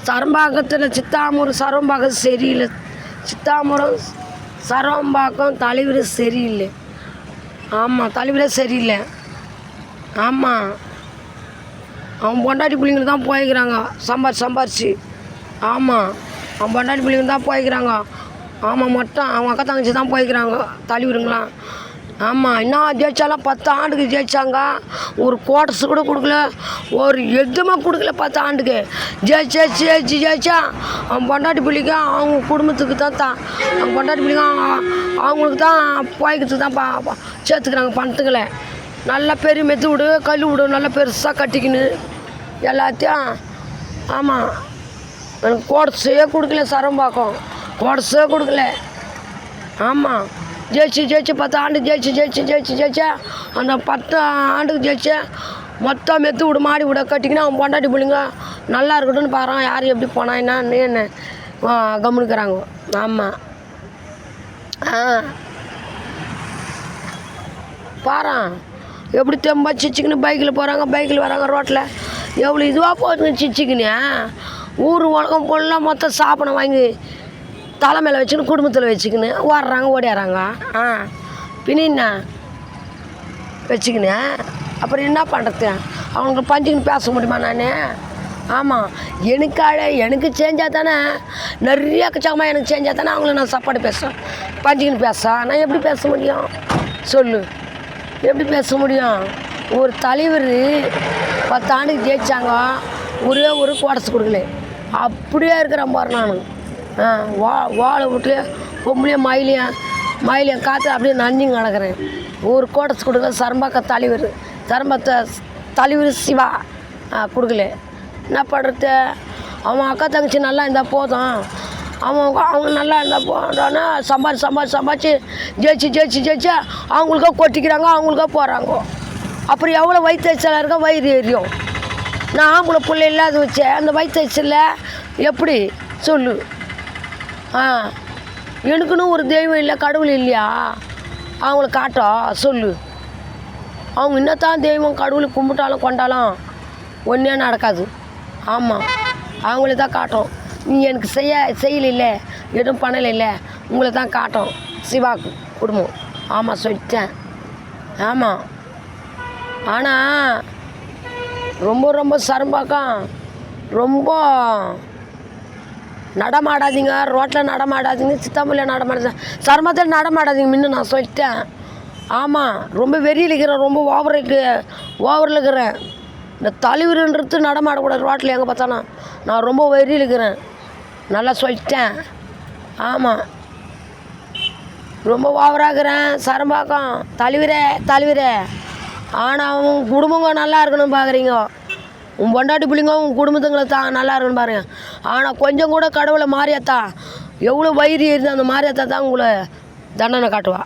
சரம்பாக்கத்தில் சித்தாமூர் சரம்பாக்கம் சரியில்லை. சித்தாமூரம் சரம்பாக்கம் தலைவர் சரியில்லை. ஆமாம், தலைவரே சரியில்லை. ஆமாம், அவன் பொண்டாட்டி பிள்ளைங்க தான் போய்க்கிறாங்க சம்பாரிச்சு. ஆமாம், அவன் பொண்டாட்டி பிள்ளைங்க தான் போய்க்கிறாங்க. ஆமாம், மொத்தம் அவங்க அக்கா தங்கச்சி தான் போய்க்கிறாங்க தலைவருங்களாம். ஆமாம், இன்னும் ஜெயிச்சாலாம் 10 ஆண்டுக்கு ஜெயிச்சாங்க. ஒரு குவார்ட்டர்ஸ் கூட கொடுக்கல, ஒரு எதுவுமே கொடுக்கல 10 ஆண்டுக்கு. ஜெயிச்சா அவன் பொண்டாட்டி பிள்ளைங்க அவங்க குடும்பத்துக்கு தான் அவங்க பொண்டாட்டி பிள்ளைங்க அவங்களுக்கு தான் போய்க்கிறதுக்கு தான் சேர்த்துக்கிறாங்க பணத்துக்களை. நல்லா பெரிய மெத்து விடு கல் விடு நல்லா பெருசாக கட்டிக்கின்னு எல்லாத்தையும். ஆமாம், எனக்கு குவார்ட்டர்ஸே கொடுக்கல, சரம்பாக்கம் குவார்ட்டர்ஸே கொடுக்கல. ஆமாம், ஜெயிச்சு 10 ஆண்டு ஜெயிச்சா அந்த 10 ஆண்டுக்கு ஜெயிச்சேன். மொத்தம் மெத்து விடு மாடி விட கட்டிக்கினா அவன் பொண்டாட்டி பிள்ளைங்க நல்லா இருக்கட்டும்னு பாருறான். யார் எப்படி போனான்னா என்ன கவனிக்கிறாங்க. ஆமாம், பாறான் எப்படி தெம்பா சிச்சிக்கின்னு பைக்கில் போகிறாங்க, பைக்கில் வராங்க, ரோட்டில் எவ்வளோ இதுவாக போகுதுங்க சிச்சிக்கின்னு. ஊர் உலகம் பொருளாக மொத்தம் சாப்பிட வாங்கி தலை மேலே வச்சுக்கின்னு குடும்பத்தில் வச்சுக்கின்னு ஓடுறாங்க ஓடியாராங்க. பின்ன வச்சுக்கின்னு அப்புறம் என்ன பண்ணுறது? அவங்க பஞ்சுக்கின்னு பேச முடியுமா நான்? ஆமாம், எனக்கு செஞ்சால் தானே நிறைய கச்சகமாக எனக்கு செஞ்சால் தானே அவங்கள நான் சாப்பாடு பேசுவேன். பஞ்சுக்கின்னு நான் எப்படி பேச முடியும் சொல்லு? எப்படி பேச முடியும்? ஒரு தலைவர் 10 ஆண்டுக்கு ஜெயிச்சாங்க, ஒரே ஒரு குவார்ட்டர்ஸ் கொடுக்கல. அப்படியே இருக்கிறேன் பாரு நான். வாழை விட்டு பொம்பளையும் மயிலையும் காற்று அப்படியே நஞ்சிங்க கிடக்கிறேன். ஒரு குவார்ட்டர்ஸ் கொடுக்கல. சரம்பாக்க தலைவர் சிவா கொடுக்கல. என்ன பண்ணுறது? அவன் அக்கா தங்கச்சி நல்லா இருந்தால் போதும், அவங்க நல்லா இருந்தால் போடான்னா சம்பாதிச்சு ஜெயிச்சு அவங்களுக்கா கொட்டிக்கிறாங்க, அவங்களுக்கா போகிறாங்க. அப்புறம் எவ்வளோ வயிற்றுச்சலாக இருக்கா, வயிறு எரியும். நான் ஆம்பளை பிள்ளை இல்லாத வச்சேன், அந்த வயிற்றுச்சலில் எப்படி சொல்லு? எனக்குன்னு ஒரு தெய்வம் இல்லை, கடவுள் இல்லையா? அவங்கள காட்டும் சொல்லு. அவங்க இன்னத்தான் தெய்வம் கடவுளை கும்பிட்டாலும் கொண்டாலும் ஒன்றே நடக்காது. ஆமாம், அவங்கள தான் காட்டும். நீ எனக்கு செய்யலை, எதுவும் பண்ணலை, உங்களை தான் காட்டும் சிவாக்கு குடும்பம். ஆமாம் சொல்லிட்டேன். ஆமாம், ஆனால் ரொம்ப சரம்பாக்கம் ரொம்ப நடமாடாதீங்க, ரோட்டில் நடமாடாதீங்க, சித்தாமூரில் நடமாடாதீங்க, சரமத்தில் நடமாடாதீங்க முன்ன நான் சொல்லிட்டேன். ஆமாம், ரொம்ப வெறியில் இருக்கிறேன், ரொம்ப ஓவரில் இருக்கிறேன். இந்த தலைவருன்றது நடமாடக்கூடாது ரோட்டில் எங்கே பார்த்தானா. நான் ரொம்ப வெறியில் இருக்கிறேன், நல்லா சொல்லிட்டேன். ஆமாம், ரொம்ப ஓவராகிறேன் சரம்பாக்கம் தலைவரே. ஆனால் அவங்க குடும்பங்க நல்லா இருக்கணும் பார்க்குறீங்க. உன் பொண்டாட்டி பிள்ளைங்க உன் குடும்பத்துங்களை தான் நல்லா இருக்குன்னு பாருங்க. ஆனால் கொஞ்சம் கூட கடவுளை மாறியாத்தா எவ்வளோ வயிறு எரியுது, அந்த மாறியாத்தா தான் உங்களை தண்டனை காட்டுவா.